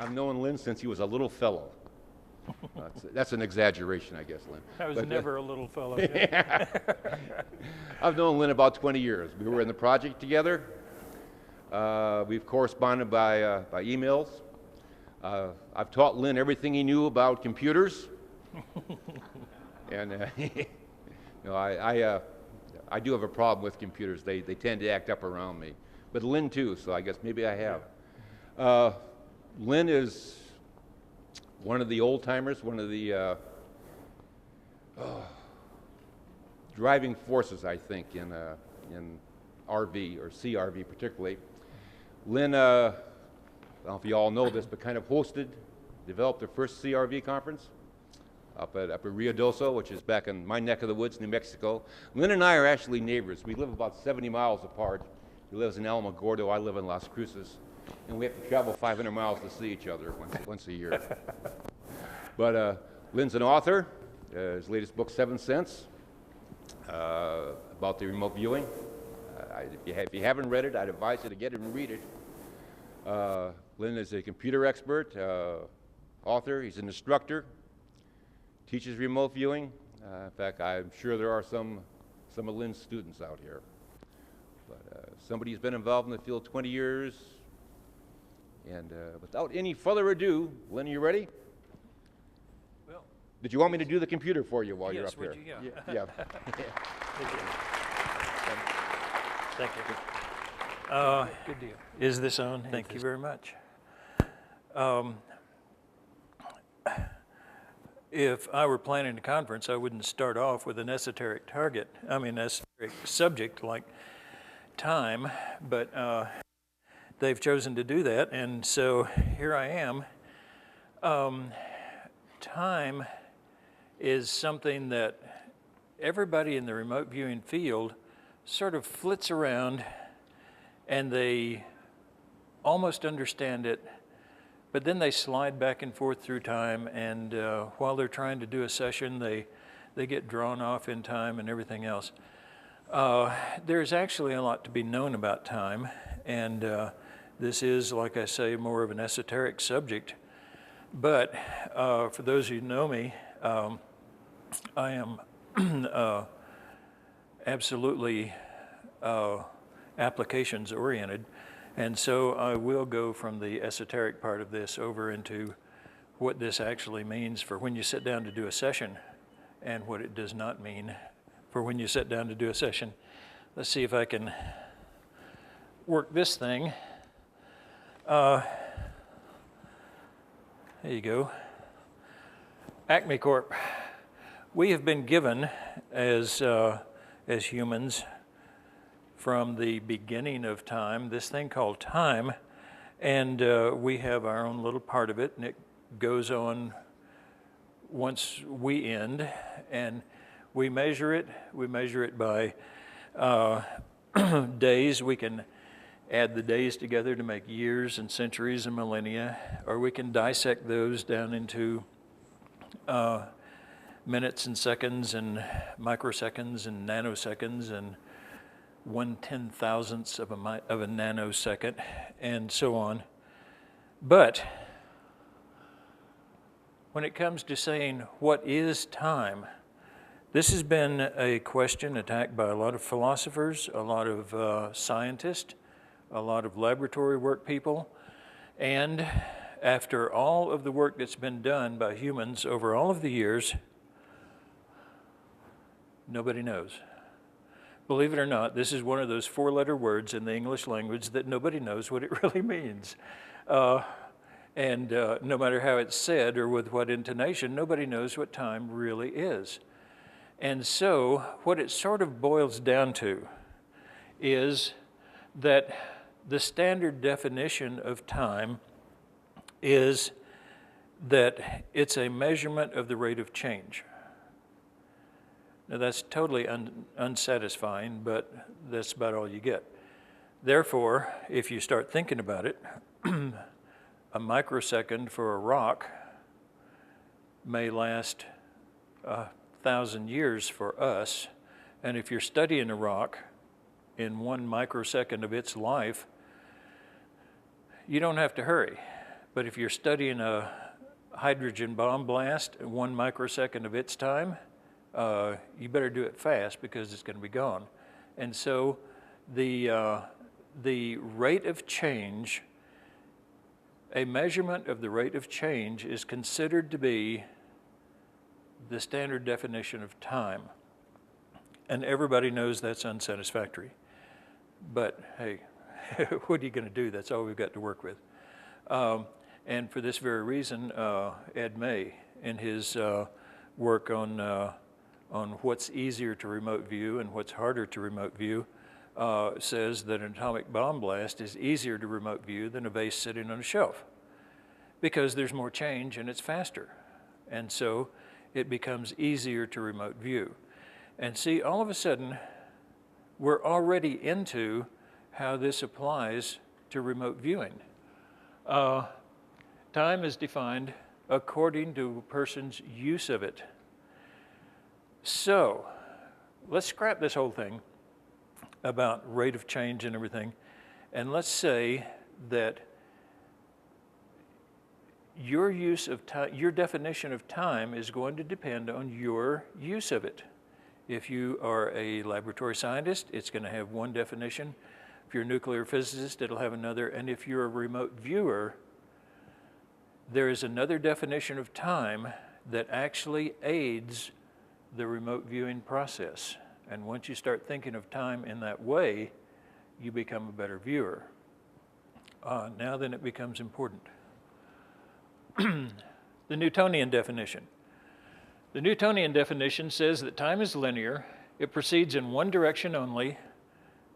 I've known Lynn since he was a little fellow. That's an exaggeration, I guess, Lynn. I was never a little fellow. Yeah. I've known Lynn about 20 years. We were in the project together. We've corresponded by emails. I've taught Lynn everything he knew about computers. And I do have a problem with computers. They tend to act up around me. But Lynn too, so I guess maybe I have. Lynn is one of the old timers, one of the driving forces, I think, in RV or CRV particularly. Lynn, I don't know if you all know this, but kind of developed the first CRV conference up at Rio Doso, which is back in my neck of the woods, New Mexico. Lynn and I are actually neighbors. We live about 70 miles apart. He lives in Alamogordo, I live in Las Cruces, and we have to travel 500 miles to see each other once a year. But Lynn's an author. His latest book, 7 Cents, about the remote viewing. If you haven't read it, I'd advise you to get it and read it. Lynn is a computer expert, author. He's an instructor, teaches remote viewing. In fact, I'm sure there are some of Lynn's students out here. But somebody who's been involved in the field 20 years. And without any further ado, Lynn, are you ready? Well, did you want me to do the computer for you while you're up here? Yes, would you? Yeah. Thank you. Good deal. Is this on? Thank you very much. If I were planning a conference, I wouldn't start off with an esoteric esoteric subject like time, but they've chosen to do that, and so here I am. Time is something that everybody in the remote viewing field sort of flits around, and they almost understand it, but then they slide back and forth through time, and while they're trying to do a session, they get drawn off in time and everything else. There's actually a lot to be known about time, and this is, like I say, more of an esoteric subject. But for those who know me, I am absolutely applications oriented. And so I will go from the esoteric part of this over into what this actually means for when you sit down to do a session and what it does not mean for when you sit down to do a session. Let's see if I can work this thing. There you go. Acme Corp. We have been given as humans from the beginning of time this thing called time, and we have our own little part of it, and it goes on once we end, and we measure it. We measure it by days. We can add the days together to make years and centuries and millennia, or we can dissect those down into minutes and seconds and microseconds and nanoseconds and 1/10,000th of a nanosecond and so on. But when it comes to saying what is time, this has been a question attacked by a lot of philosophers, a lot of scientists, a lot of laboratory work people, and after all of the work that's been done by humans over all of the years, nobody knows. Believe it or not, this is one of those 4-letter words in the English language that nobody knows what it really means. And no matter how it's said or with what intonation, nobody knows what time really is. And so what it sort of boils down to is that the standard definition of time is that it's a measurement of the rate of change. Now that's totally unsatisfying, but that's about all you get. Therefore, if you start thinking about it, a microsecond for a rock may last 1,000 years for us, and if you're studying a rock in 1 microsecond of its life, you don't have to hurry, But if you're studying a hydrogen bomb blast at 1 microsecond of its time, you better do it fast because it's going to be gone. And so the rate of change, a measurement of the rate of change is considered to be the standard definition of time. And everybody knows that's unsatisfactory. But hey, what are you going to do? That's all we've got to work with. And for this very reason, Ed May, in his work on what's easier to remote view and what's harder to remote view, says that an atomic bomb blast is easier to remote view than a vase sitting on a shelf because there's more change and it's faster. And so it becomes easier to remote view. And see, all of a sudden, we're already into how this applies to remote viewing. Time is defined according to a person's use of it. So let's scrap this whole thing about rate of change and everything, and let's say that your use of time, your definition of time is going to depend on your use of it. If you are a laboratory scientist, it's going to have one definition. If you're a nuclear physicist, it'll have another. And if you're a remote viewer, there is another definition of time that actually aids the remote viewing process. And once you start thinking of time in that way, you become a better viewer. Now then it becomes important. The Newtonian definition. The Newtonian definition says that time is linear, it proceeds in one direction only,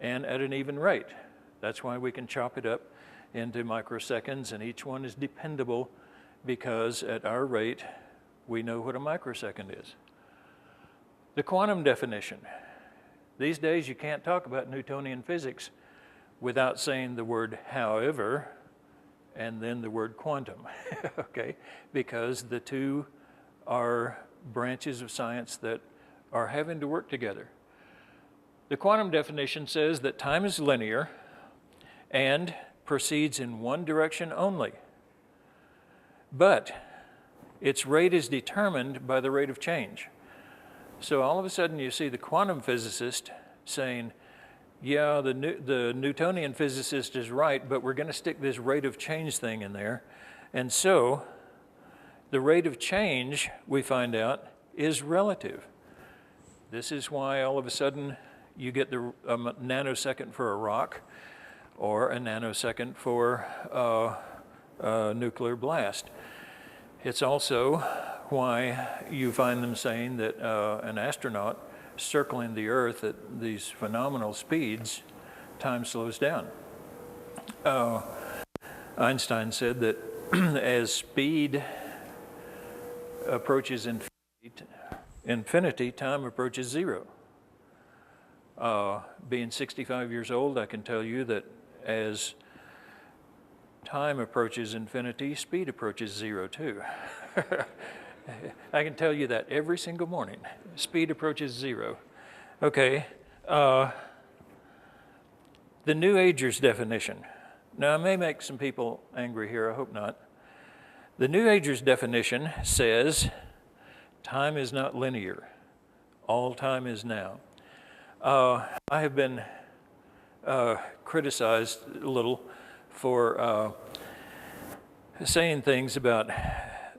and at an even rate. That's why we can chop it up into microseconds, and each one is dependable because at our rate, we know what a microsecond is. The quantum definition. These days, you can't talk about Newtonian physics without saying the word however, and then the word quantum, okay? Because the two are branches of science that are having to work together. The quantum definition says that time is linear and proceeds in one direction only. But its rate is determined by the rate of change. So all of a sudden you see the quantum physicist saying, yeah, the Newtonian physicist is right, but we're going to stick this rate of change thing in there. And so the rate of change, we find out, is relative. This is why all of a sudden you get a nanosecond for a rock or a nanosecond for a nuclear blast. It's also why you find them saying that an astronaut circling the Earth at these phenomenal speeds, time slows down. Einstein said that as speed approaches infinity, time approaches zero. Being 65 years old, I can tell you that as time approaches infinity, speed approaches zero too. I can tell you that every single morning. Speed approaches zero. Okay. The New Ager's definition. Now, I may make some people angry here, I hope not. The New Ager's definition says time is not linear. All time is now. I have been criticized a little for saying things about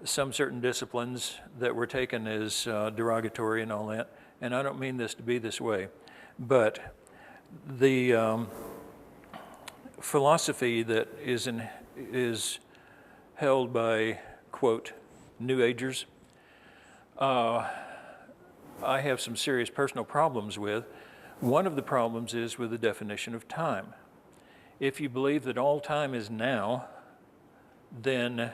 some certain disciplines that were taken as derogatory and all that, and I don't mean this to be this way, but the philosophy that is held by, quote, New Agers, I have some serious personal problems with. One of the problems is with the definition of time. If you believe that all time is now, then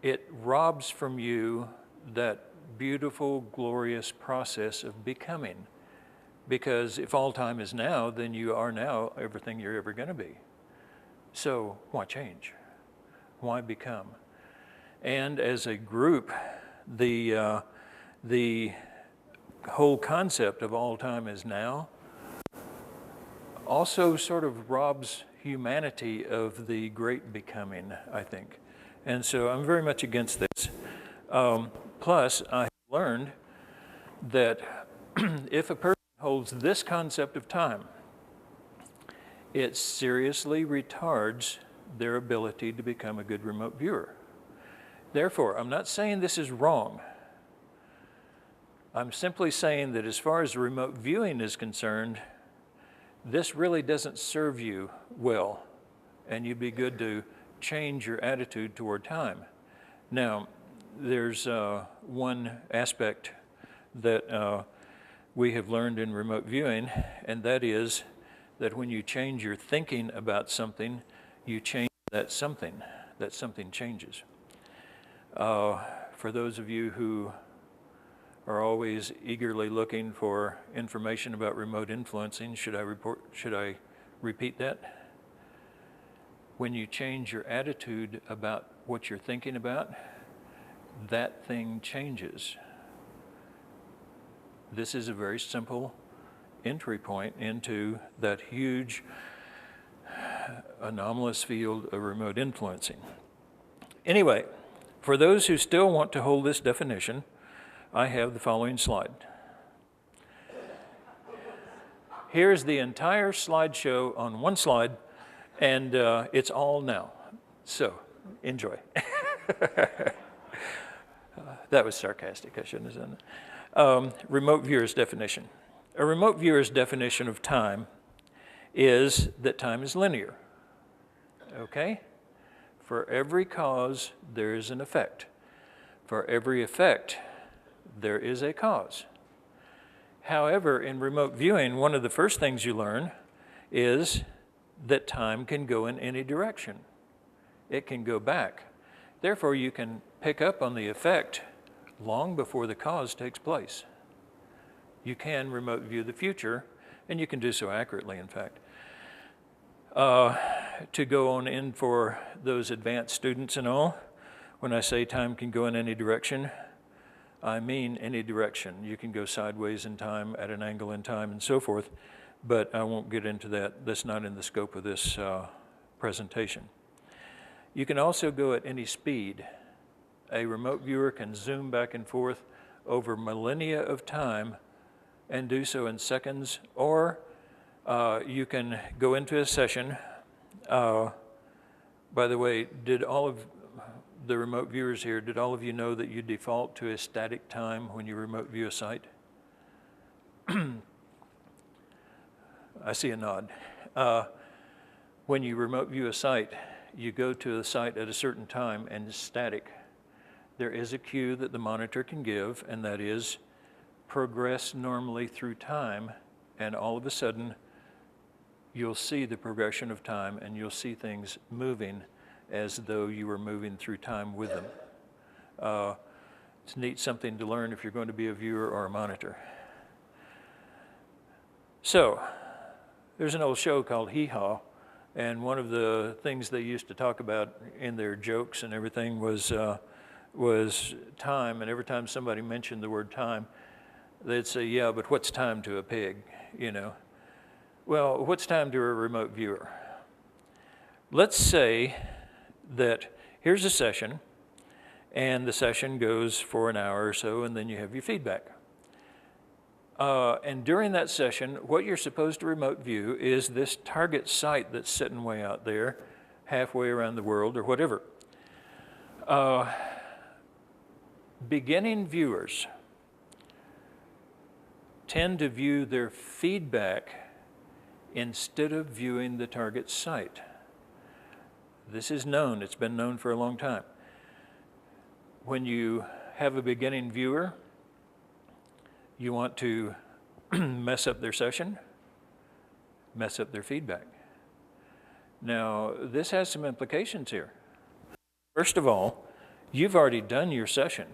it robs from you that beautiful, glorious process of becoming. Because if all time is now, then you are now everything you're ever going to be. So why change? Why become? And as a group, the whole concept of all time is now also sort of robs humanity of the great becoming, I think. And so I'm very much against this. Plus, I have learned that if a person holds this concept of time, it seriously retards their ability to become a good remote viewer. Therefore, I'm not saying this is wrong. I'm simply saying that as far as remote viewing is concerned, this really doesn't serve you well, and you'd be good to change your attitude toward time. Now, there's one aspect that we have learned in remote viewing, and that is that when you change your thinking about something, you change that something changes. For those of you who are always eagerly looking for information about remote influencing, should I repeat that? When you change your attitude about what you're thinking about, that thing changes. This is a very simple entry point into that huge anomalous field of remote influencing. Anyway, for those who still want to hold this definition, I have the following slide. Here's the entire slideshow on one slide, and it's all now. So, enjoy. That was sarcastic, I shouldn't have done that. Remote viewer's definition. A remote viewer's definition of time is that time is linear, okay? For every cause, there is an effect. For every effect, there is a cause. However, in remote viewing, one of the first things you learn is that time can go in any direction. It can go back. Therefore, you can pick up on the effect long before the cause takes place. You can remote view the future, and you can do so accurately, in fact. To go on in for those advanced students and all, when I say time can go in any direction, I mean any direction. You can go sideways in time, at an angle in time, and so forth, but I won't get into that. That's not in the scope of this presentation. You can also go at any speed. A remote viewer can zoom back and forth over millennia of time and do so in seconds, or you can go into a session. By the way, did all of the remote viewers here, did all of you know that you default to a static time when you remote view a site? I see a nod. When you remote view a site, you go to the site at a certain time and it's static. There is a cue that the monitor can give, and that is progress normally through time, and all of a sudden you'll see the progression of time and you'll see things moving as though you were moving through time with them. It's neat something to learn if you're going to be a viewer or a monitor. So, there's an old show called Hee Haw, and one of the things they used to talk about in their jokes and everything was time, and every time somebody mentioned the word time, they'd say, yeah, but what's time to a pig, you know? Well, what's time to a remote viewer? Let's say that here's a session, and the session goes for an hour or so, and then you have your feedback. And during that session, what you're supposed to remote view is this target site that's sitting way out there, halfway around the world or whatever. Beginning viewers tend to view their feedback instead of viewing the target site. This is known, it's been known for a long time. When you have a beginning viewer, you want to mess up their session, mess up their feedback. Now, this has some implications here. First of all, you've already done your session,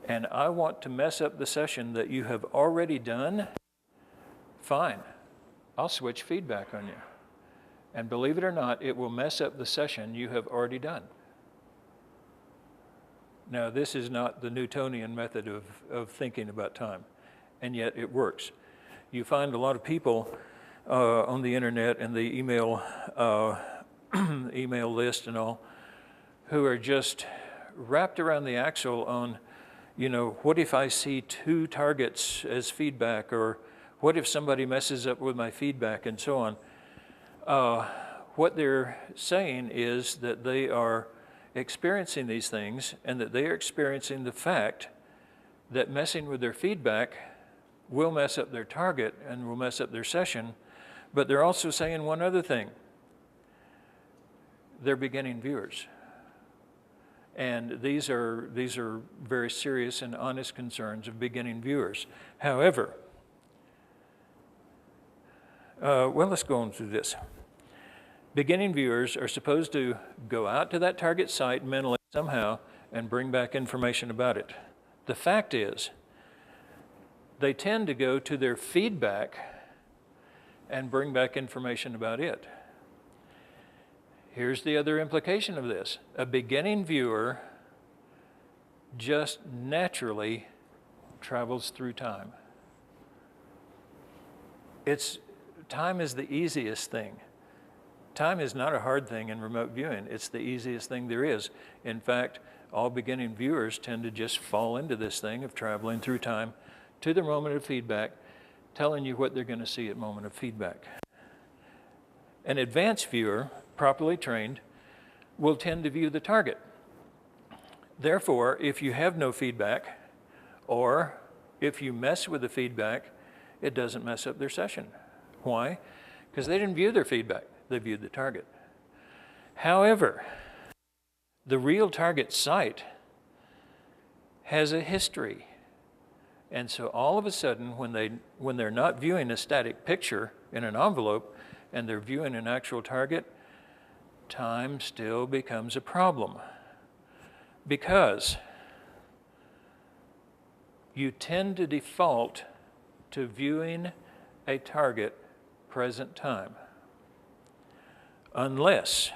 and I want to mess up the session that you have already done. Fine, I'll switch feedback on you. And believe it or not, it will mess up the session you have already done. Now, this is not the Newtonian method of thinking about time, and yet it works. You find a lot of people on the internet and the email email list and all, who are just wrapped around the axle on, what if I see 2 targets as feedback, or what if somebody messes up with my feedback, and so on. What they're saying is that they are experiencing these things, and that they are experiencing the fact that messing with their feedback will mess up their target and will mess up their session. But they're also saying one other thing. They're beginning viewers. And these are very serious and honest concerns of beginning viewers. However, let's go on through this. Beginning viewers are supposed to go out to that target site mentally somehow and bring back information about it. The fact is, they tend to go to their feedback and bring back information about it. Here's the other implication of this. A beginning viewer just naturally travels through time. Time is the easiest thing. Time is not a hard thing in remote viewing. It's the easiest thing there is. In fact, all beginning viewers tend to just fall into this thing of traveling through time to the moment of feedback, telling you what they're going to see at moment of feedback. An advanced viewer, properly trained, will tend to view the target. Therefore, if you have no feedback, or if you mess with the feedback, it doesn't mess up their session. Why? Because they didn't view their feedback, they viewed the target. However, the real target site has a history. And so all of a sudden, when they're not viewing a static picture in an envelope and they're viewing an actual target, time still becomes a problem. Because you tend to default to viewing a target present time. Unless,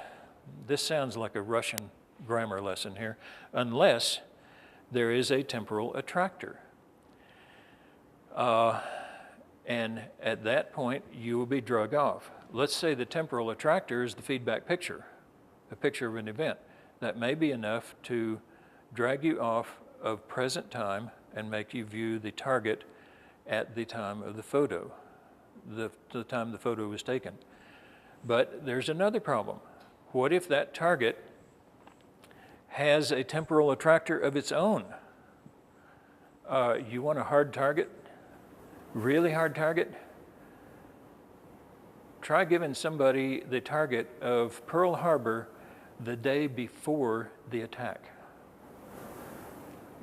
this sounds like a Russian grammar lesson here, unless there is a temporal attractor. And at that point, you will be drug off. Let's say the temporal attractor is the feedback picture, a picture of an event. That may be enough to drag you off of present time and make you view the target at the time of the photo, the time the photo was taken. But there's another problem. What if that target has a temporal attractor of its own? You want a hard target? Really hard target? Try giving somebody the target of Pearl Harbor the day before the attack.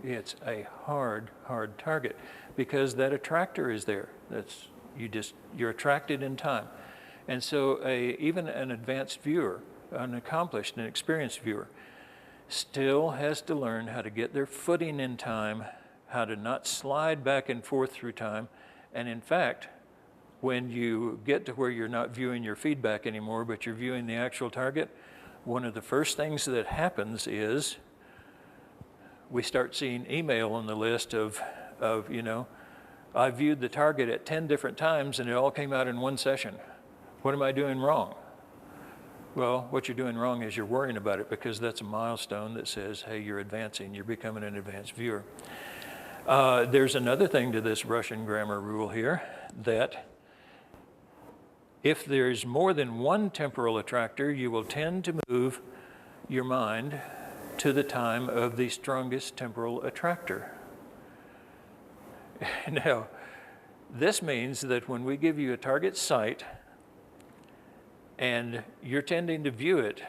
It's a hard target because that attractor is there. You're attracted in time. And so even an advanced viewer, an accomplished and experienced viewer, still has to learn how to get their footing in time, how to not slide back and forth through time. And in fact, when you get to where you're not viewing your feedback anymore, but you're viewing the actual target, one of the first things that happens is we start seeing email on the list of I viewed the target at 10 different times and it all came out in one session. What am I doing wrong? Well, what you're doing wrong is you're worrying about it because that's a milestone that says, hey, you're advancing, you're becoming an advanced viewer. There's another thing to this Russian grammar rule here, that if there's more than one temporal attractor, you will tend to move your mind to the time of the strongest temporal attractor. Now, this means that when we give you a target site and you're tending to view it,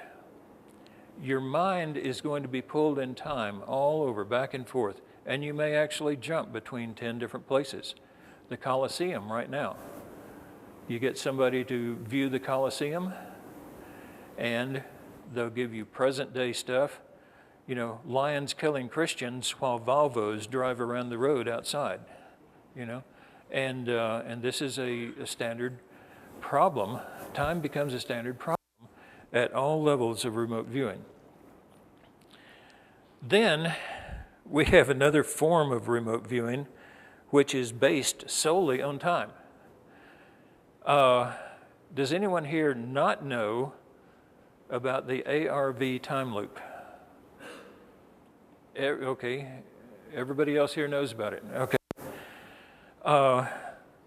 your mind is going to be pulled in time all over, back and forth, and you may actually jump between 10 different places. The Colosseum right now. You get somebody to view the Colosseum, and they'll give you present day stuff. Lions killing Christians while Volvos drive around the road outside, And this is a standard problem. Time becomes a standard problem at all levels of remote viewing. Then we have another form of remote viewing, which is based solely on time. Does anyone here not know about the ARV time loop? Okay, everybody else here knows about it. Okay.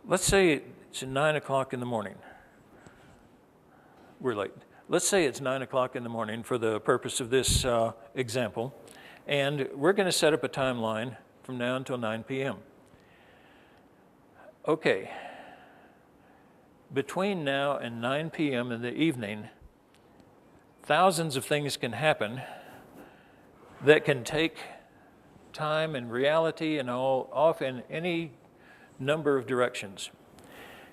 Let's say it's 9 o'clock in the morning. We're late. Let's say it's 9 o'clock in the morning for the purpose of this example, and we're going to set up a timeline from now until 9 p.m. Okay. Between now and 9 p.m. in the evening, thousands of things can happen that can take time and reality and all off in any number of directions.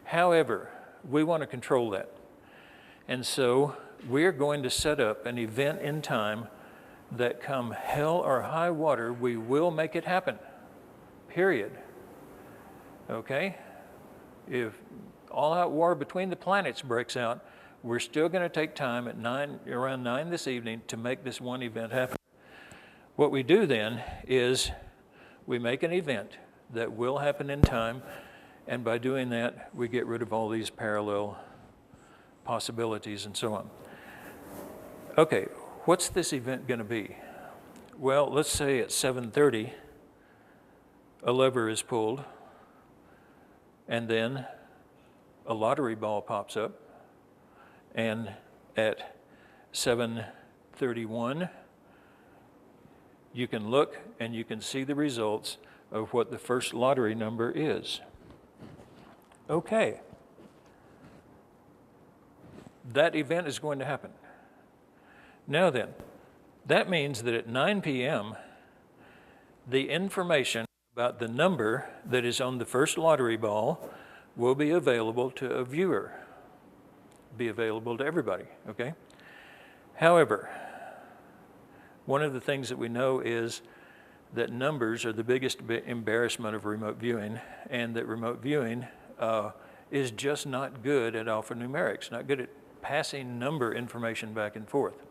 However, we want to control that. And so we're going to set up an event in time that come hell or high water, we will make it happen, period. Okay? If all-out war between the planets breaks out, we're still going to take time at around 9 this evening to make this one event happen. What we do then is we make an event that will happen in time, and by doing that, we get rid of all these parallel possibilities and so on. Okay, what's this event going to be? Well, let's say at 7:30, a lever is pulled, and then a lottery ball pops up, and at 7:31, you can look and you can see the results of what the first lottery number is. Okay. That event is going to happen. Now then, that means that at 9 p.m., the information about the number that is on the first lottery ball will be available to a viewer, be available to everybody, okay? However, one of the things that we know is that numbers are the biggest embarrassment of remote viewing, and that remote viewing is just not good at alphanumerics, not good at passing number information back and forth.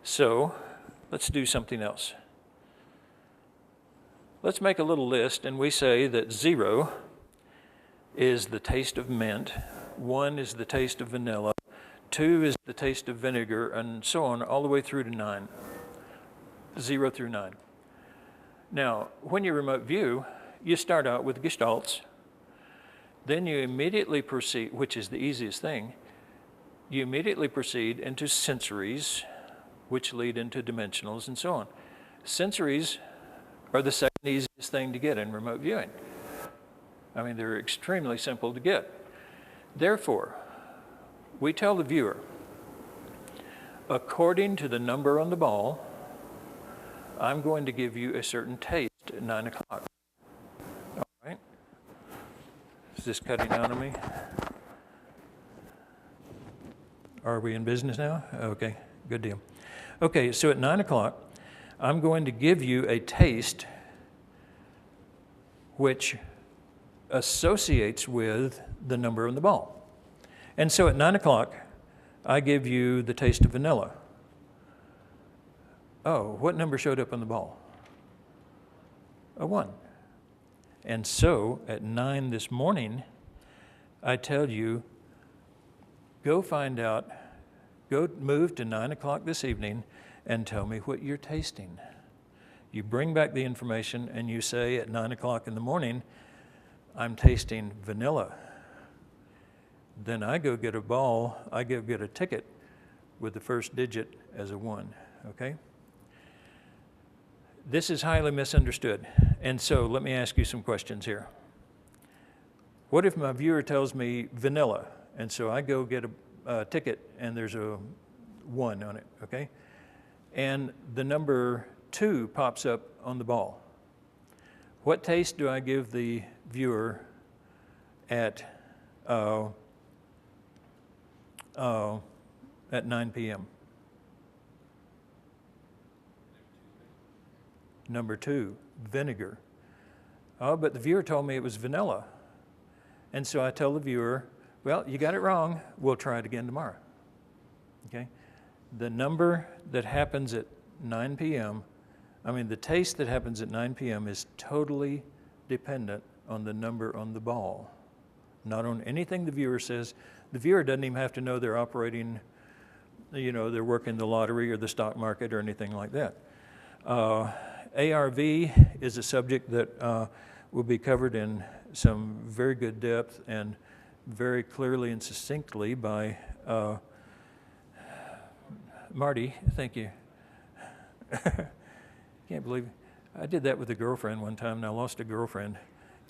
So let's do something else. Let's make a little list, and we say that 0 is the taste of mint, 1 is the taste of vanilla, 2 is the taste of vinegar, and so on, all the way through to 9. 0 through 9. Now, when you remote view, you start out with gestalts, then you immediately proceed, which is the easiest thing, you immediately proceed into sensories, which lead into dimensionals and so on. Sensories are the second easiest thing to get in remote viewing. I mean, they're extremely simple to get. Therefore, we tell the viewer, according to the number on the ball, I'm going to give you a certain taste at 9 o'clock. All right? Is this cutting out on me? Are we in business now? Okay, good deal. Okay, so at 9 o'clock, I'm going to give you a taste which associates with the number on the ball. And so at 9 o'clock, I give you the taste of vanilla. Oh, what number showed up on the ball? A 1. And so at 9 this morning, I tell you, go find out, go move to 9 o'clock this evening and tell me what you're tasting. You bring back the information and you say at 9 o'clock in the morning, I'm tasting vanilla. Then I go get a ball, I go get a ticket with the first digit as a 1, okay? This is highly misunderstood. And so let me ask you some questions here. What if my viewer tells me vanilla? And so I go get a ticket and there's a 1 on it, okay? And the number 2 pops up on the ball. What taste do I give the viewer at 9 p.m.? Number 2, vinegar. Oh, but the viewer told me it was vanilla. And so I tell the viewer, well, you got it wrong. We'll try it again tomorrow. Okay? The number that happens at 9 p.m., the taste that happens at 9 p.m. is totally dependent on the number on the ball. not on anything the viewer says. The viewer doesn't even have to know they're operating, they're working the lottery or the stock market or anything like that. ARV is a subject that will be covered in some very good depth and very clearly and succinctly by Marty. Thank you. Can't believe I did that with a girlfriend one time, and I lost a girlfriend.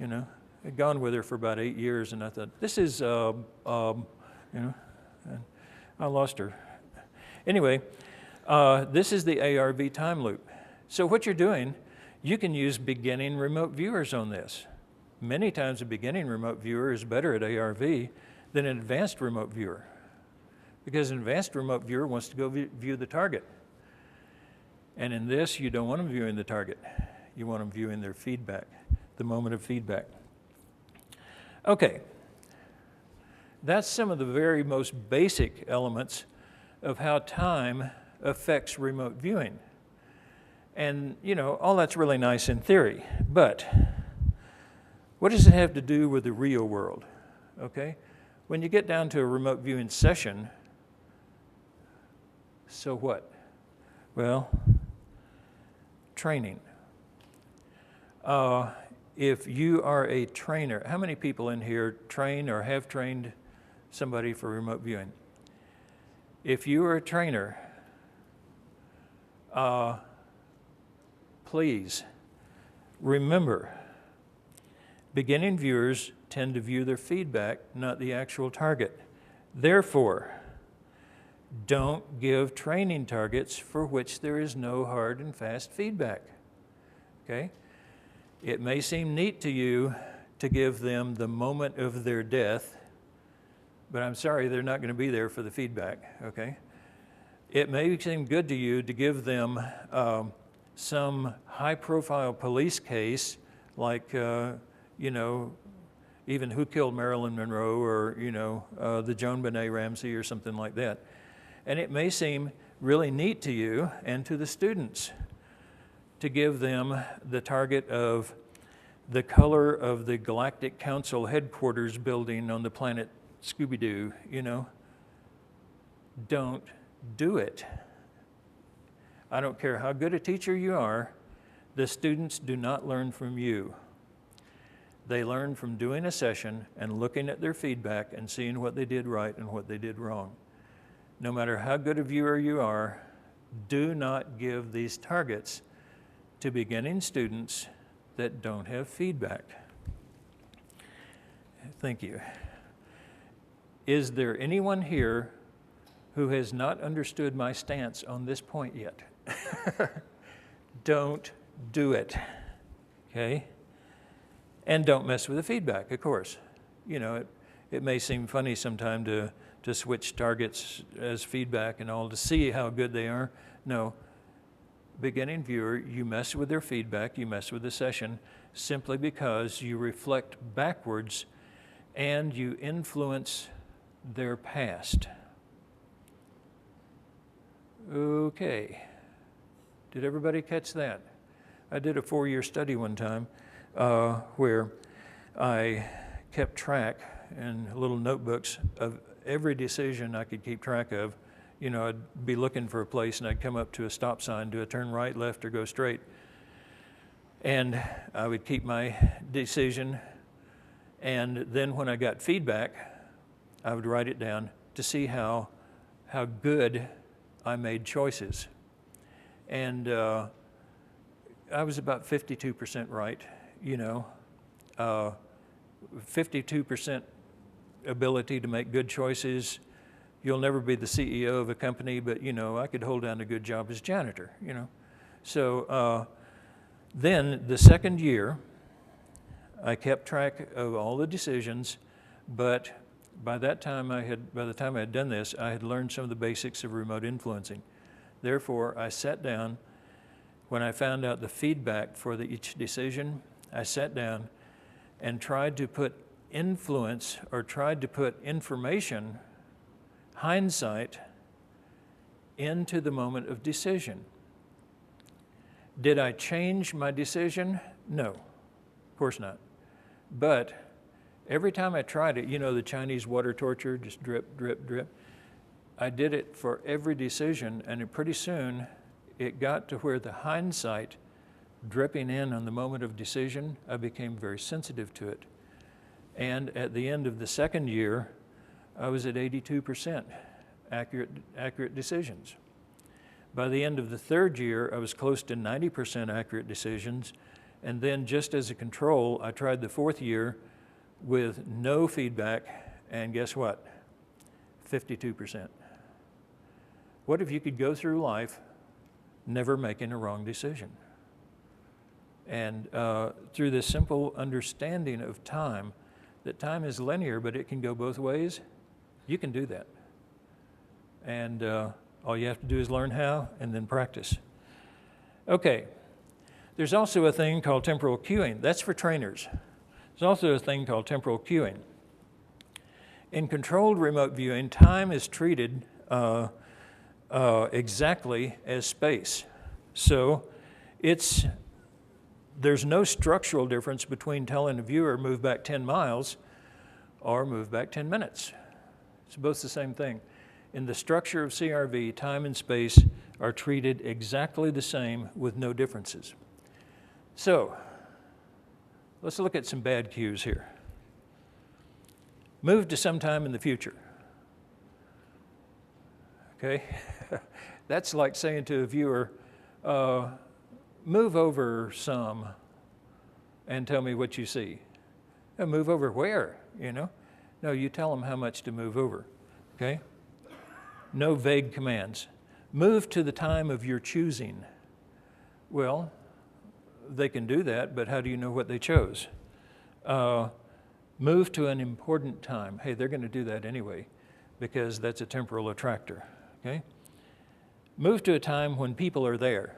I'd gone with her for about 8 years, and I thought, this is, and I lost her. Anyway, this is the ARV time loop. So what you're doing, you can use beginning remote viewers on this. Many times a beginning remote viewer is better at ARV than an advanced remote viewer, because an advanced remote viewer wants to go view the target. And in this, you don't want them viewing the target. You want them viewing their feedback, the moment of feedback. Okay, that's some of the very most basic elements of how time affects remote viewing. And, all that's really nice in theory, but what does it have to do with the real world? Okay, when you get down to a remote viewing session, so what? Well, training. If you are a trainer, how many people in here train or have trained somebody for remote viewing? If you are a trainer, please remember, beginning viewers tend to view their feedback, not the actual target. Therefore, don't give training targets for which there is no hard and fast feedback. Okay? It may seem neat to you to give them the moment of their death, but I'm sorry, they're not going to be there for the feedback. Okay? It may seem good to you to give them some high-profile police case, like even Who Killed Marilyn Monroe, or the Joan Benet Ramsey, or something like that. And it may seem really neat to you and to the students to give them the target of the color of the Galactic Council headquarters building on the planet Scooby-Doo. Don't do it. I don't care how good a teacher you are, the students do not learn from you. They learn from doing a session and looking at their feedback and seeing what they did right and what they did wrong. No matter how good a viewer you are, do not give these targets to beginning students that don't have feedback. Thank you. Is there anyone here who has not understood my stance on this point yet? Don't do it, okay? And don't mess with the feedback, of course. It may seem funny sometime to switch targets as feedback and all to see how good they are. No, beginning viewer, you mess with their feedback, you mess with the session simply because you reflect backwards and you influence their past. Okay, did everybody catch that? I did a 4-year study one time where I kept track in little notebooks of every decision I could keep track of. I'd be looking for a place and I'd come up to a stop sign, do a turn right, left, or go straight. And I would keep my decision. And then when I got feedback, I would write it down to see how good I made choices. And I was about 52% right, 52% ability to make good choices. You'll never be the CEO of a company, but I could hold down a good job as janitor, So then the second year, I kept track of all the decisions, but by the time I had done this, I had learned some of the basics of remote influencing. Therefore, I sat down. When I found out the feedback for each decision, I sat down and tried to put influence, or tried to put information, hindsight, into the moment of decision. Did I change my decision? No, of course not. But Every time I tried it, you know, the Chinese water torture, just drip, drip, drip. I did it for every decision, and pretty soon it got to where the hindsight dripping in on the moment of decision, I became very sensitive to it. And at the end of the second year, I was at 82% accurate decisions. By the end of the third year, I was close to 90% accurate decisions. And then just as a control, I tried the fourth year with no feedback, and guess what? 52%. What if you could go through life never making a wrong decision? And through this simple understanding of time, that time is linear, but it can go both ways, you can do that. And all you have to do is learn how and then practice. Okay, there's also a thing called temporal cueing. That's for trainers. There's also a thing called temporal cueing. In controlled remote viewing, time is treated exactly as space. So there's no structural difference between telling a viewer move back 10 miles or move back 10 minutes. It's both the same thing. In the structure of CRV, time and space are treated exactly the same with no differences. So let's look at some bad cues here. Move to sometime in the future. Okay? That's like saying to a viewer, move over some and tell me what you see. Move over where, you know? No, you tell them how much to move over, okay? No vague commands. Move to the time of your choosing. Well, they can do that, but how do you know what they chose? Move to an important time. Hey, they're going to do that anyway because that's a temporal attractor, okay? Move to a time when people are there.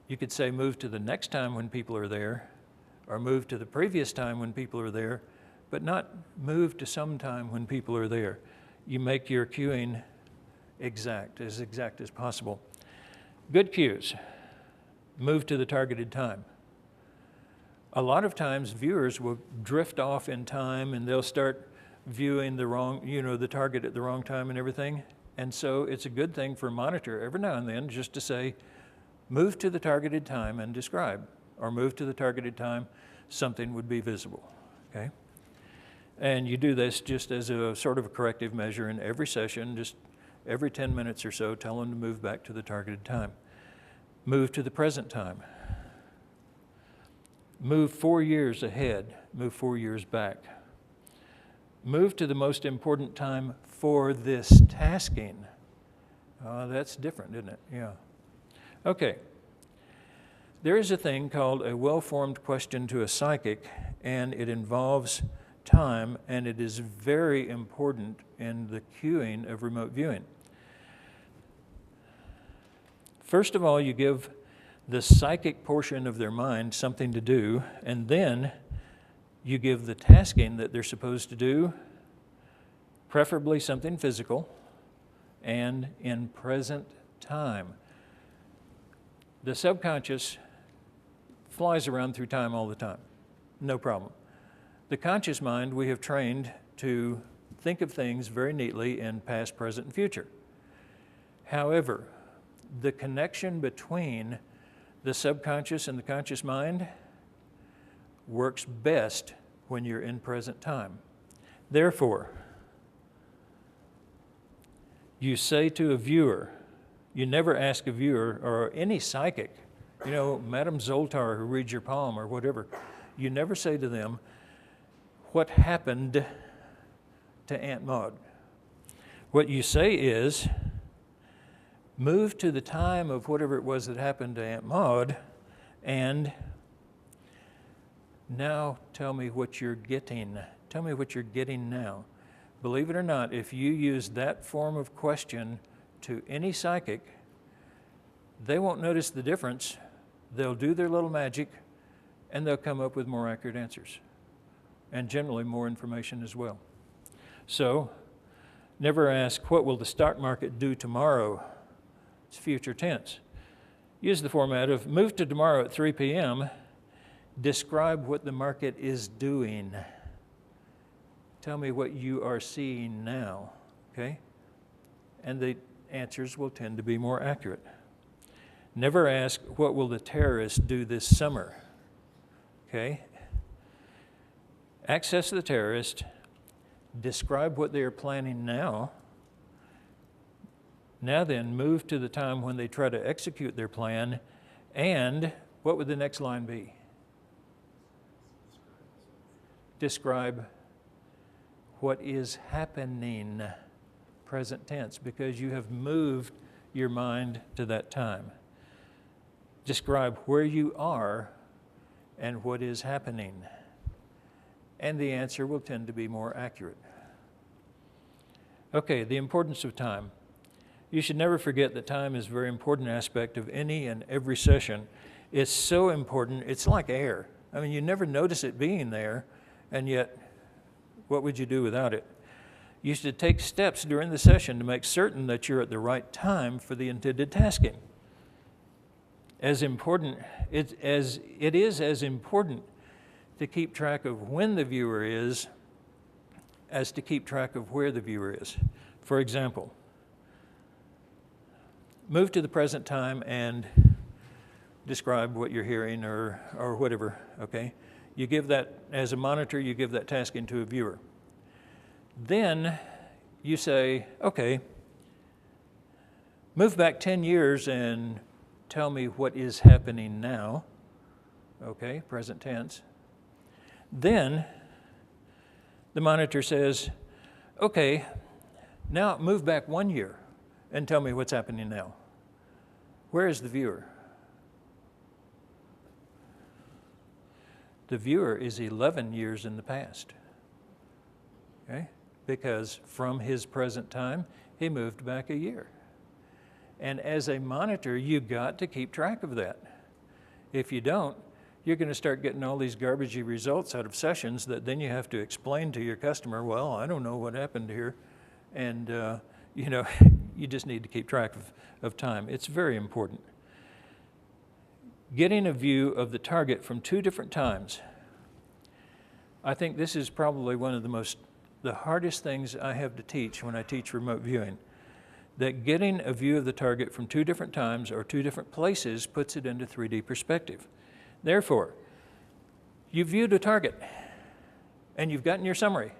You could say move to the next time when people are there, or move to the previous time when people are there, but not move to some time when people are there. You make your cueing exact as possible. Good cues. Move to the targeted time. A lot of times viewers will drift off in time and they'll start viewing the target at the wrong time and everything. And so it's a good thing for a monitor every now and then just to say, move to the targeted time and describe, or move to the targeted time, something would be visible, okay? And you do this just as a sort of a corrective measure in every session, just every 10 minutes or so, tell them to move back to the targeted time. Move to the present time. Move 4 years ahead, move 4 years back. Move to the most important time for this tasking. That's different, isn't it? Yeah. Okay. There is a thing called a well-formed question to a psychic, and it involves time, and it is very important in the cueing of remote viewing. First of all, you give the psychic portion of their mind something to do, and then you give the tasking that they're supposed to do, preferably something physical, and in present time. The subconscious flies around through time all the time, no problem. The conscious mind we have trained to think of things very neatly in past, present, and future. However, the connection between the subconscious and the conscious mind works best when you're in present time. Therefore, you say to a viewer, you never ask a viewer or any psychic, you know, Madame Zoltar who reads your palm or whatever, you never say to them, what happened to Aunt Maud? What you say is, move to the time of whatever it was that happened to Aunt Maud, and now tell me what you're getting. Tell me what you're getting now. Believe it or not, if you use that form of question to any psychic, they won't notice the difference. They'll do their little magic, and they'll come up with more accurate answers, and generally more information as well. So, never ask, what will the stock market do tomorrow? It's future tense. Use the format of move to tomorrow at 3 p.m. Describe what the market is doing. Tell me what you are seeing now, okay? And the answers will tend to be more accurate. Never ask, what will the terrorists do this summer? Okay? Access the terrorist, describe what they are planning now. Now then, move to the time when they try to execute their plan, and what would the next line be? Describe what is happening, present tense, because you have moved your mind to that time. Describe where you are and what is happening, and the answer will tend to be more accurate. Okay, the importance of time. You should never forget that time is a very important aspect of any and every session. It's so important, it's like air. I mean, you never notice it being there, and yet, what would you do without it? You should take steps during the session to make certain that you're at the right time for the intended tasking. As important, it is as important to keep track of when the viewer is as to keep track of where the viewer is. For example, move to the present time and describe what you're hearing or whatever, okay? You give that, as a monitor, you give that tasking to a viewer. Then you say, okay, move back 10 years and tell me what is happening now, okay, present tense. Then the monitor says, okay, now move back 1 year and tell me what's happening now. Where is the viewer? The viewer is 11 years in the past, okay? Because from his present time, he moved back a year. And as a monitor, you've got to keep track of that. If you don't, you're going to start getting all these garbagey results out of sessions that then you have to explain to your customer, well, I don't know what happened here. And, you know, you just need to keep track of time. It's very important. Getting a view of the target from two different times. I think this is probably one of the hardest things I have to teach when I teach remote viewing. That getting a view of the target from two different times or two different places puts it into 3D perspective. Therefore, you viewed a target and you've gotten your summary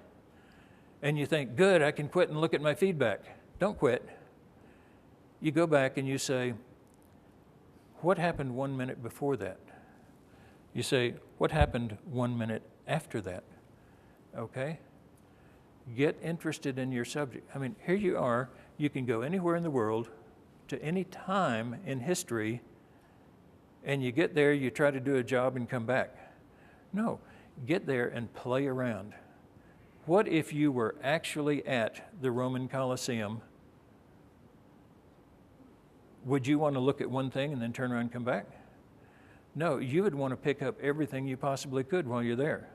and you think, good, I can quit and look at my feedback. Don't quit. You go back and you say, what happened 1 minute before that? You say, what happened 1 minute after that? Okay? Get interested in your subject. I mean, here you are. You can go anywhere in the world to any time in history, and you get there, you try to do a job and come back. No, get there and play around. What if you were actually at the Roman Colosseum? Would you want to look at one thing and then turn around and come back? No, you would want to pick up everything you possibly could while you're there.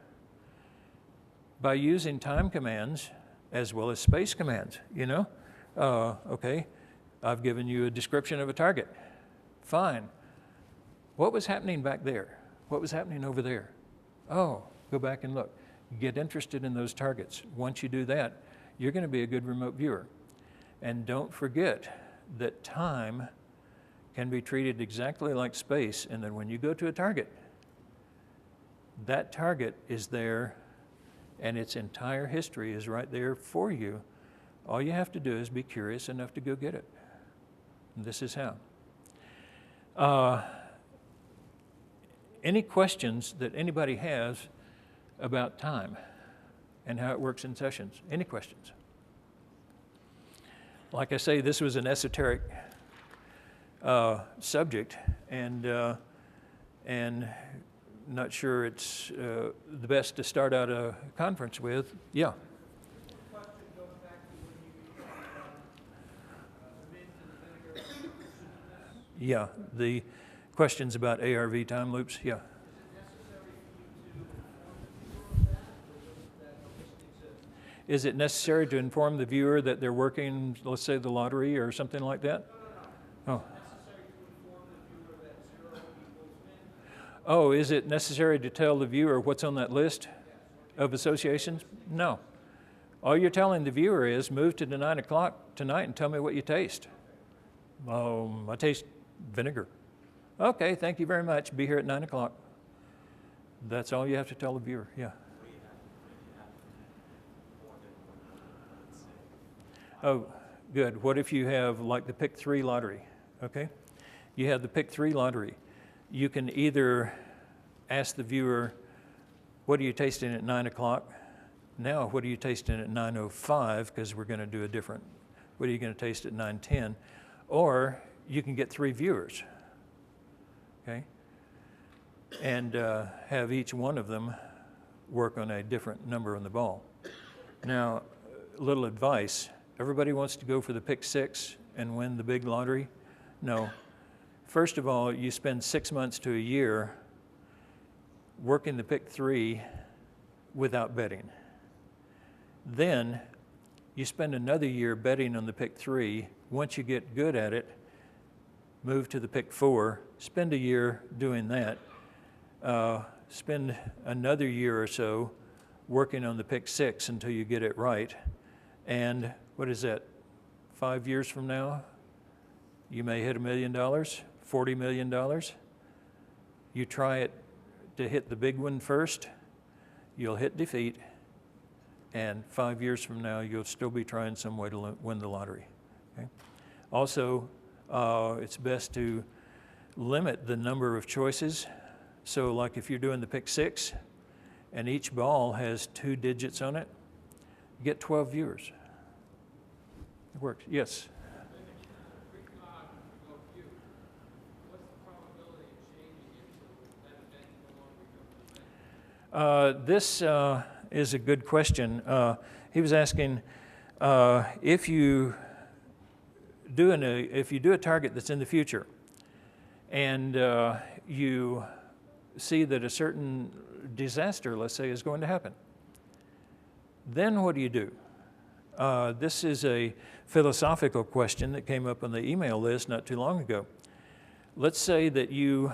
By using time commands as well as space commands, you know? Okay, I've given you a description of a target. Fine. What was happening back there? What was happening over there? Oh, go back and look. Get interested in those targets. Once you do that, you're going to be a good remote viewer. And don't forget that time can be treated exactly like space, and then when you go to a target, that target is there and its entire history is right there for you. All you have to do is be curious enough to go get it. And this is how. Any questions that anybody has about time and how it works in sessions? Any questions? Like I say, this was an esoteric subject, and not sure it's the best to start out a conference with. Yeah. The question goes back to when you the mint and vinegar. Yeah, the questions about ARV time loops. Yeah. Is it necessary for you to inform the viewer that those things exist? Is it necessary to inform the viewer that they're working, let's say, the lottery or something like that? No. Oh. Is it necessary to inform the viewer that 0 equals mint? Oh, is it necessary to tell the viewer what's on that list of associations? No. All you're telling the viewer is move to the 9 o'clock tonight and tell me what you taste. I taste vinegar. Okay, thank you very much. Be here at 9 o'clock. That's all you have to tell the viewer, yeah. Oh, good. What if you have like the pick 3 lottery, okay? You have the pick 3 lottery. You can either ask the viewer, what are you tasting at 9 o'clock? Now, what are you tasting at 9:05? Because we're going to do a different, what are you going to taste at 9:10? Or you can get 3 viewers, okay? And have each one of them work on a different number on the ball. Now, a little advice. Everybody wants to go for the pick 6 and win the big lottery? No. First of all, you spend 6 months to a year working the pick 3 without betting. Then you spend another year betting on the pick 3. Once you get good at it, move to the pick 4, spend a year doing that, spend another year or so working on the pick 6 until you get it right. And what is that, 5 years from now, you may hit $1 million, $40 million. You try it to hit the big one first, you'll hit defeat, and 5 years from now, you'll still be trying some way to win the lottery. Okay? Also, it's best to limit the number of choices. So like if you're doing the pick 6, and each ball has 2 digits on it, you get 12 viewers. It works, yes? This is a good question. He was asking if you do a target that's in the future, and you see that a certain disaster, let's say, is going to happen, then what do you do? This is a philosophical question that came up on the email list not too long ago. Let's say that you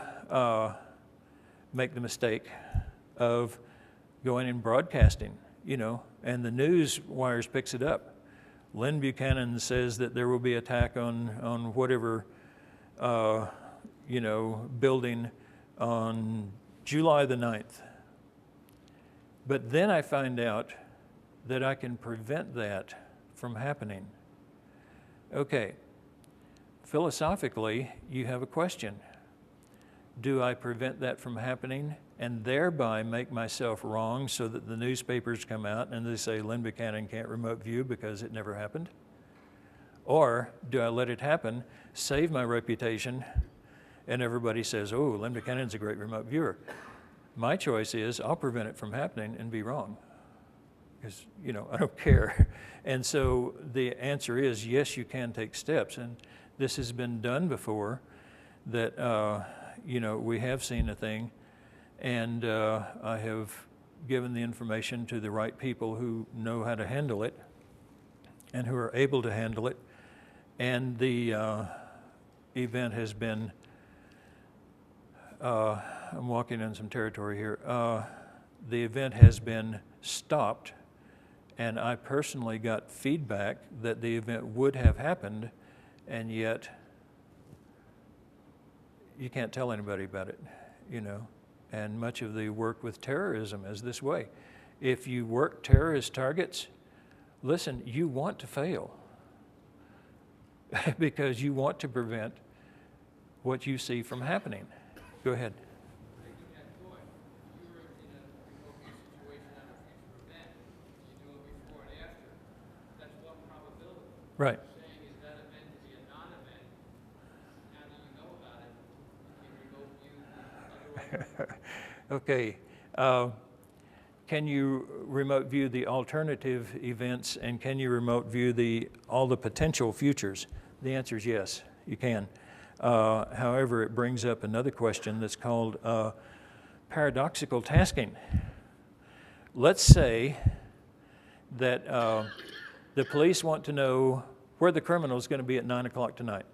make the mistake of going and broadcasting, and the news wires picks it up. Lynn Buchanan says that there will be attack on whatever, building on July the 9th. But then I find out that I can prevent that from happening. Okay, philosophically, you have a question. Do I prevent that from happening and thereby make myself wrong so that the newspapers come out and they say Lynn Buchanan can't remote view because it never happened? Or do I let it happen, save my reputation, and everybody says, oh, Lynn Buchanan's a great remote viewer? My choice is I'll prevent it from happening and be wrong. Because, I don't care. And so the answer is yes, you can take steps. And this has been done before that, we have seen a thing. And I have given the information to the right people who know how to handle it and who are able to handle it. And the event has been, I'm walking in some territory here. The event has been stopped, and I personally got feedback that the event would have happened, and yet you can't tell anybody about it, And much of the work with terrorism is this way. If you work terrorist targets, listen, you want to fail because you want to prevent what you see from happening. Go ahead. Taking that point, if you were in a remote situation on a future event, you do it before and after, that's one probability. Right. What you're saying is that event to be a non-event. Now that you know about it, you can remote view the other one. Okay. Can you remote view the alternative events, and can you remote view all the potential futures? The answer is yes, you can. However, it brings up another question that's called paradoxical tasking. Let's say that the police want to know where the criminal is going to be at 9 o'clock tonight.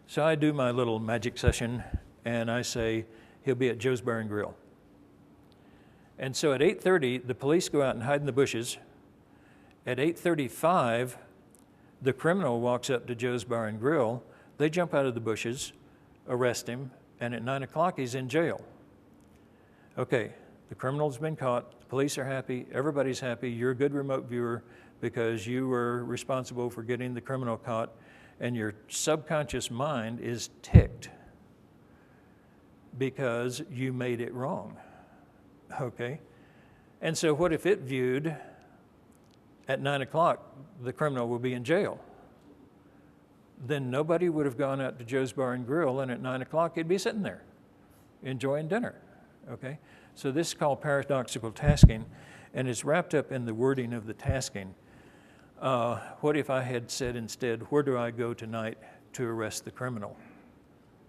So I do my little magic session, and I say, he'll be at Joe's Bar and Grill. And so at 8:30, the police go out and hide in the bushes. At 8:35, the criminal walks up to Joe's Bar and Grill. They jump out of the bushes, arrest him, and at 9 o'clock, he's in jail. Okay, the criminal's been caught, the police are happy, everybody's happy, you're a good remote viewer because you were responsible for getting the criminal caught, and your subconscious mind is ticked because you made it wrong, okay? And so what if it viewed at 9 o'clock the criminal will be in jail? Then nobody would have gone out to Joe's Bar and Grill, and at 9 o'clock he'd be sitting there enjoying dinner, okay? So this is called paradoxical tasking, and it's wrapped up in the wording of the tasking. What if I had said instead, where do I go tonight to arrest the criminal?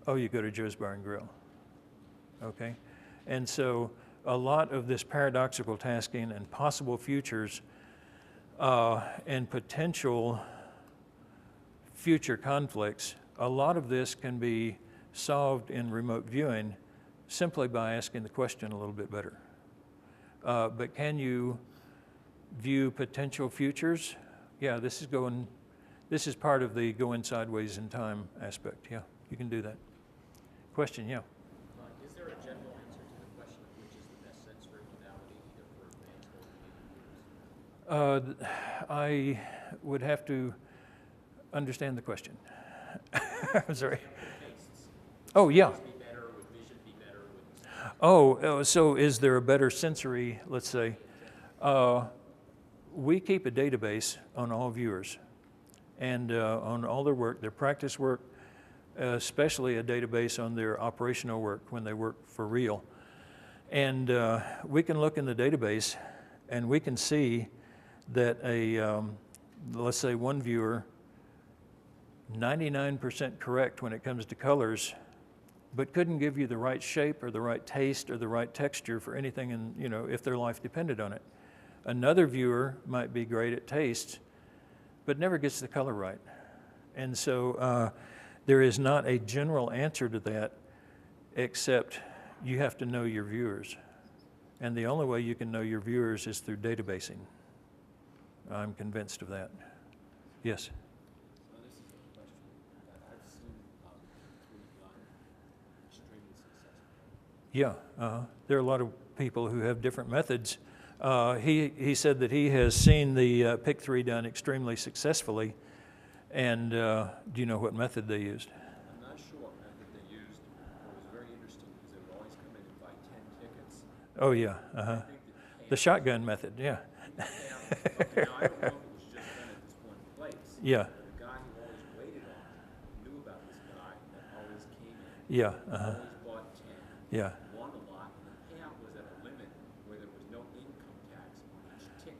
Oh, you go to Joe's Bar and Grill, okay? And so a lot of this paradoxical tasking and possible futures and potential future conflicts, a lot of this can be solved in remote viewing simply by asking the question a little bit better. But can you view potential futures? Yeah, this is part of the going sideways in time aspect. Yeah, you can do that. Question, yeah. Is there a general answer to the question of which is the best sensory modality, either for advanced or beginners? I would have to understand the question. I'm sorry. Oh, yeah. Would be better, would vision be better? So is there a better sensory, let's say? We keep a database on all viewers and on all their work, their practice work, especially a database on their operational work when they work for real. And we can look in the database and we can see that let's say one viewer, 99% correct when it comes to colors, but couldn't give you the right shape or the right taste or the right texture for anything, and if their life depended on it. Another viewer might be great at taste, but never gets the color right. And so there is not a general answer to that, except you have to know your viewers. And the only way you can know your viewers is through databasing. I'm convinced of that. Yes? So this is a question that I've seen P3 done extremely successfully. Yeah, there are a lot of people who have different methods. He said that he has seen the PIC3 done extremely successfully. And do you know what method they used? I'm not sure what method they used. It was very interesting because they would always come in and buy 10 tickets. Oh, yeah. I think The shotgun method, yeah. Okay, now I don't know if it was just done at this one place. Yeah. But the guy who always waited on it knew about this guy that always came in. Yeah. Always bought 10. Yeah. Won a lot, and the payout was at a limit where there was no income tax on each ticket.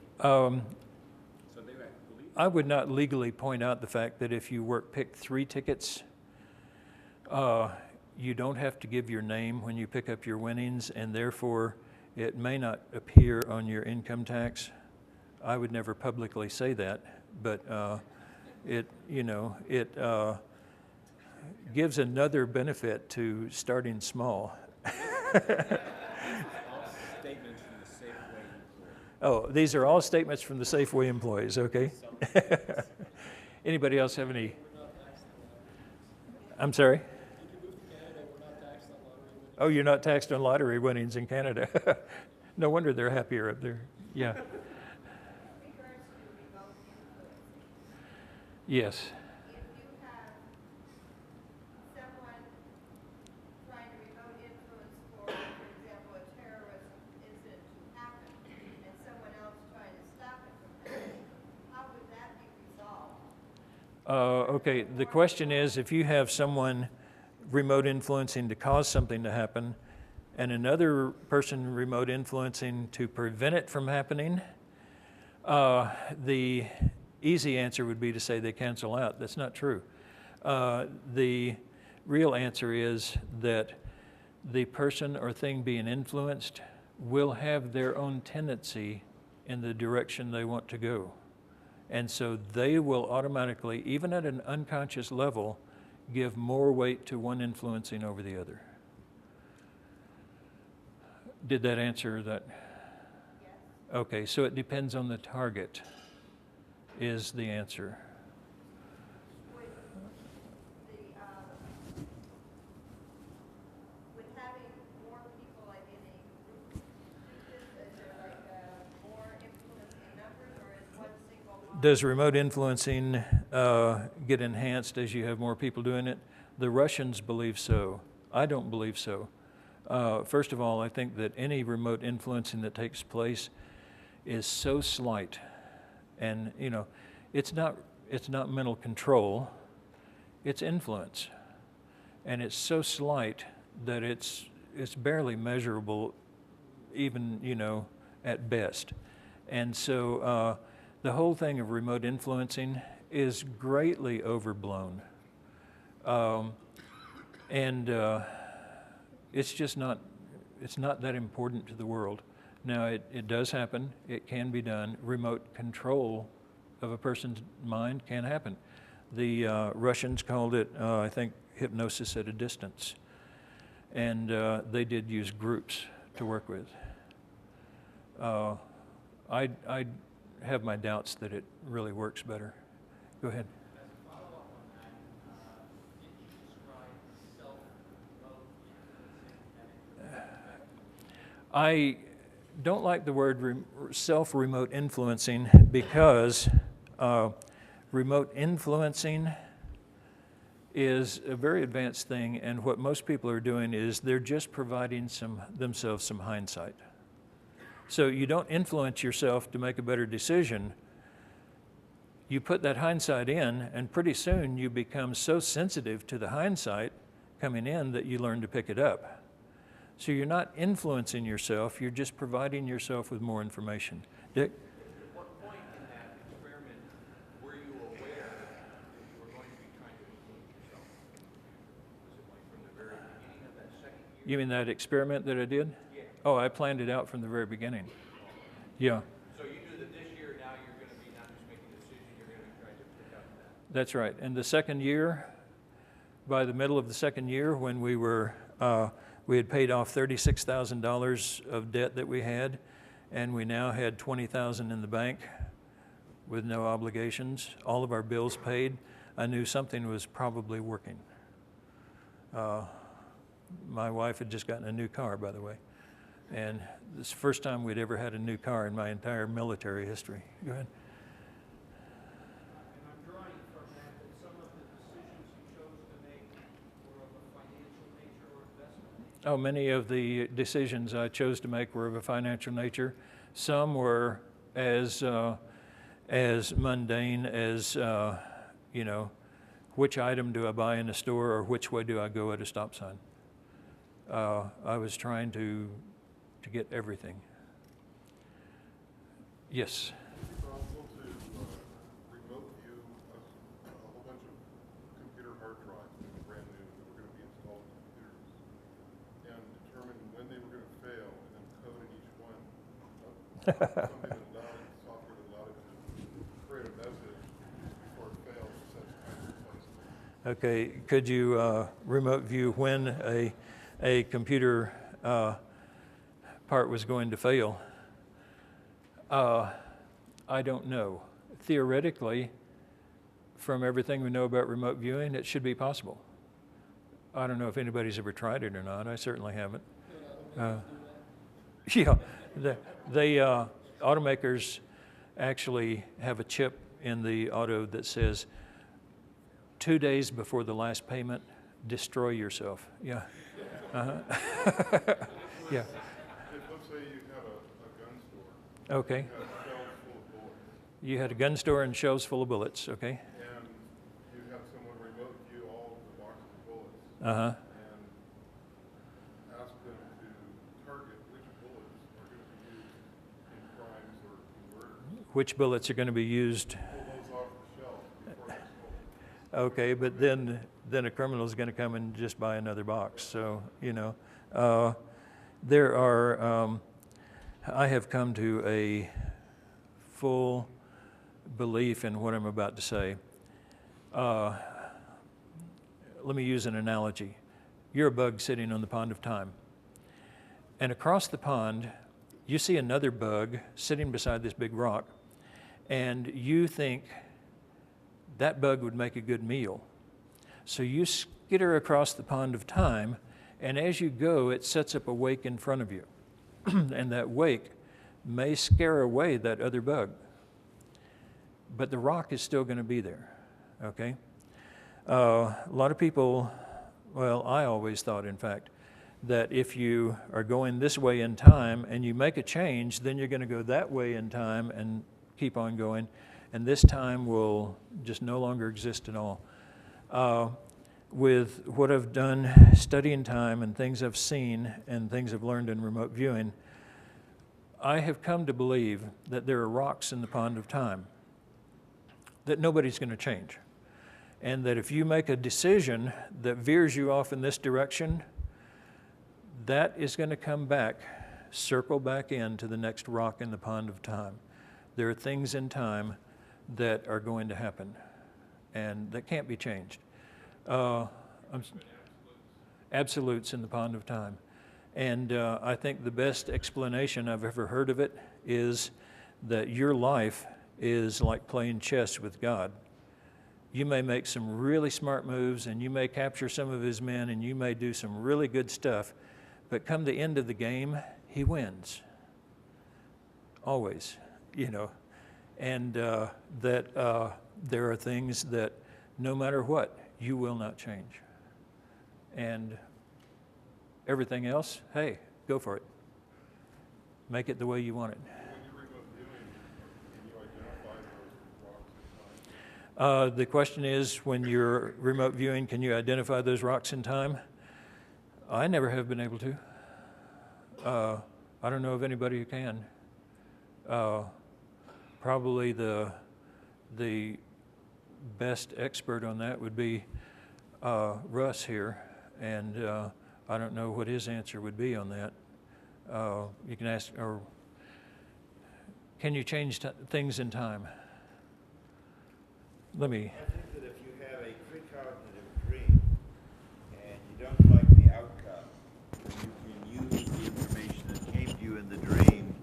So they were, I believe. I would not legally point out the fact that if you pick 3 tickets, you don't have to give your name when you pick up your winnings, and therefore it may not appear on your income tax. I would never publicly say that, but it gives another benefit to starting small. Statements from the Safeway employees. Oh, these are all statements from the Safeway employees, okay? Anybody else have any? I'm sorry? Oh, you're not taxed on lottery winnings in Canada. No wonder they're happier up there. Yeah. Yes. If you have someone trying to remote influence for example, a terrorist incident to happen, and someone else trying to stop it from happening, how would that be resolved? Okay, the question is, if you have someone remote influencing to cause something to happen, and another person remote influencing to prevent it from happening, the easy answer would be to say they cancel out. That's not true. The real answer is that the person or thing being influenced will have their own tendency in the direction they want to go. And so they will automatically, even at an unconscious level, give more weight to one influencing over the other. Did that answer that? Okay, so it depends on the target, is the answer. Would having more people like in a group, is there like more influence in numbers, or is one single model? Does remote influencing get enhanced as you have more people doing it? The Russians believe so. I don't believe so. First of all, I think that any remote influencing that takes place is so slight, and you know, it's not mental control, it's influence, and it's so slight that it's barely measurable, even, you know, at best. And so the whole thing of remote influencing is greatly overblown, and it's just not that important to the world. Now, it does happen. It can be done. Remote control of a person's mind can happen. The Russians called it, I think, hypnosis at a distance. And they did use groups to work with. I have my doubts that it really works better. Go ahead. As a follow-up on that, did you describe self-remote influencing? I don't like the word self-remote influencing because remote influencing is a very advanced thing, and what most people are doing is they're just providing themselves some hindsight. So you don't influence yourself to make a better decision. You put that hindsight in, and pretty soon you become so sensitive to the hindsight coming in that you learn to pick it up. So you're not influencing yourself, you're just providing yourself with more information. Dick? At what point in that experiment were you aware that you were going to be trying to influence yourself? Was it like from the very beginning of that second year? You mean that experiment that I did? Yeah. Oh, I planned it out from the very beginning. Yeah, So you knew that this year now you're going to be not just making a decision, you're going to be trying to pick up that. that's right. And the second year, by the middle of the second year, when we had paid off $36,000 of debt that we had, and we now had $20,000 in the bank with no obligations, all of our bills paid, I knew something was probably working. My wife had just gotten a new car, by the way, and this is the first time we'd ever had a new car in my entire military history. Go ahead. And I'm drawing from that some of the decisions you chose to make were of a financial nature or investment nature. Oh, many of the decisions I chose to make were of a financial nature. Some were as mundane as, you know, which item do I buy in a store or which way do I go at a stop sign. I was trying to get everything. Yes. Is it possible to remote view a whole bunch of computer hard drives that are brand new that were going to be installed in computers and determine when they were going to fail and then code in each one something that allowed it, software that allowed it to create a message before it fails to set time and place. Okay, could you remote view when a computer part was going to fail? I don't know. Theoretically, from everything we know about remote viewing, it should be possible. I don't know if anybody's ever tried it or not. I certainly haven't. Yeah, the automakers actually have a chip in the auto that says 2 days before the last payment, destroy yourself. Yeah. Uh-huh. Yeah. If, let's say you had a gun store, Okay. you had shelves full of bullets, You had a gun store and shelves full of bullets. Okay. and you have someone remote view all of the boxes of bullets Uh-huh. and ask them to target which bullets are going to be used in crimes or in murders. Which bullets are going to be used? Pull those off the shelf before they're sold. Okay, but then a criminal is going to come and just buy another box. So, you know, there are, I have come to a full belief in what I'm about to say. Let me use an analogy. You're a bug sitting on the pond of time. And across the pond, you see another bug sitting beside this big rock, and you think that bug would make a good meal. So you skitter across the pond of time, and as you go, it sets up a wake in front of you. And that wake may scare away that other bug, but the rock is still going to be there, okay? A lot of people, well, I always thought, in fact, that if you are going this way in time and you make a change, then you're going to go that way in time and keep on going, and this time will just no longer exist at all. With what I've done studying time and things I've seen and things I've learned in remote viewing, I have come to believe that there are rocks in the pond of time that nobody's going to change. And that if you make a decision that veers you off in this direction, that is going to come back, circle back into the next rock in the pond of time. There are things in time that are going to happen and that can't be changed. Absolutes in the pond of time. And I think the best explanation I've ever heard of it is that your life is like playing chess with God. You may make some really smart moves and you may capture some of his men and you may do some really good stuff, but come the end of the game, he wins. Always, you know. And that there are things that no matter what, you will not change. And everything else, hey, go for it. Make it the way you want it. When you're remote viewing, can you identify those rocks in time? The question is, when you're remote viewing, can you identify those rocks in time? I never have been able to. I don't know of anybody who can. Probably the best expert on that would be Russ here, and I don't know what his answer would be on that. You can ask, or can you change things in time? Let me. I think that if you have a precognitive dream and you don't like the outcome, you can use the information that came to you in the dream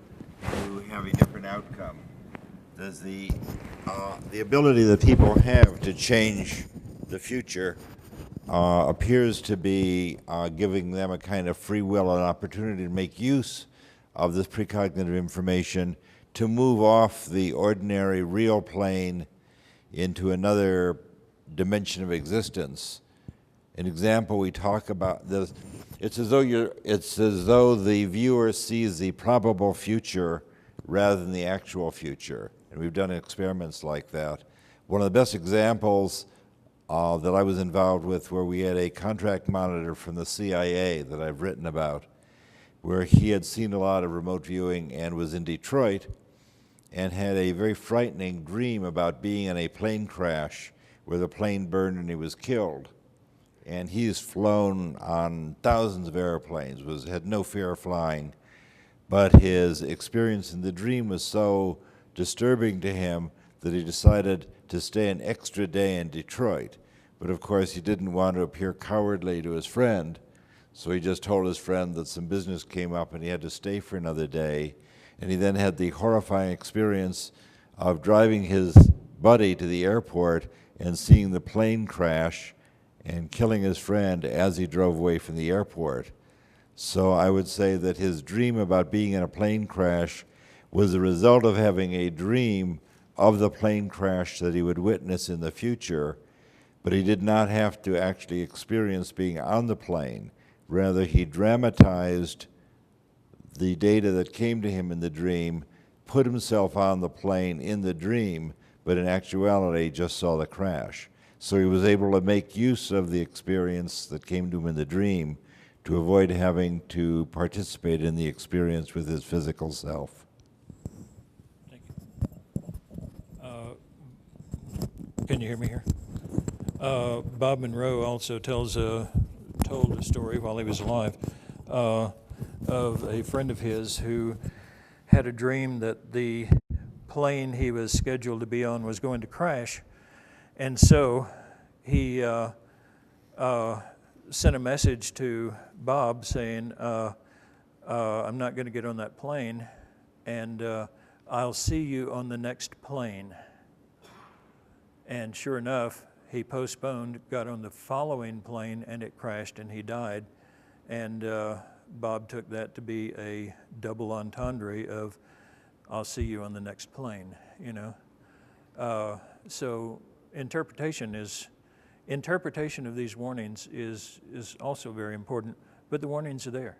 to have a different outcome. Does the ability that people have to change the future appears to be giving them a kind of free will and opportunity to make use of this precognitive information to move off the ordinary real plane into another dimension of existence. An example we talk about this, it's as though the viewer sees the probable future rather than the actual future. And we've done experiments like that. One of the best examples that I was involved with, where we had a contract monitor from the CIA that I've written about, where he had seen a lot of remote viewing and was in Detroit and had a very frightening dream about being in a plane crash where the plane burned and he was killed. And he's flown on thousands of airplanes, had no fear of flying, but his experience in the dream was so disturbing to him that he decided to stay an extra day in Detroit. But of course he didn't want to appear cowardly to his friend, so he just told his friend that some business came up and he had to stay for another day. And he then had the horrifying experience of driving his buddy to the airport and seeing the plane crash and killing his friend as he drove away from the airport. So I would say that his dream about being in a plane crash was the result of having a dream of the plane crash that he would witness in the future, but he did not have to actually experience being on the plane. Rather, he dramatized the data that came to him in the dream, put himself on the plane in the dream, but in actuality just saw the crash. So he was able to make use of the experience that came to him in the dream to avoid having to participate in the experience with his physical self. Thank you. Can you hear me here? Bob Monroe also told a story while he was alive of a friend of his who had a dream that the plane he was scheduled to be on was going to crash, and so he sent a message to Bob saying, I'm not going to get on that plane, and I'll see you on the next plane. And sure enough, he postponed, got on the following plane, and it crashed, and he died. And Bob took that to be a double entendre of, I'll see you on the next plane, you know. So interpretation of these warnings is also very important, but the warnings are there.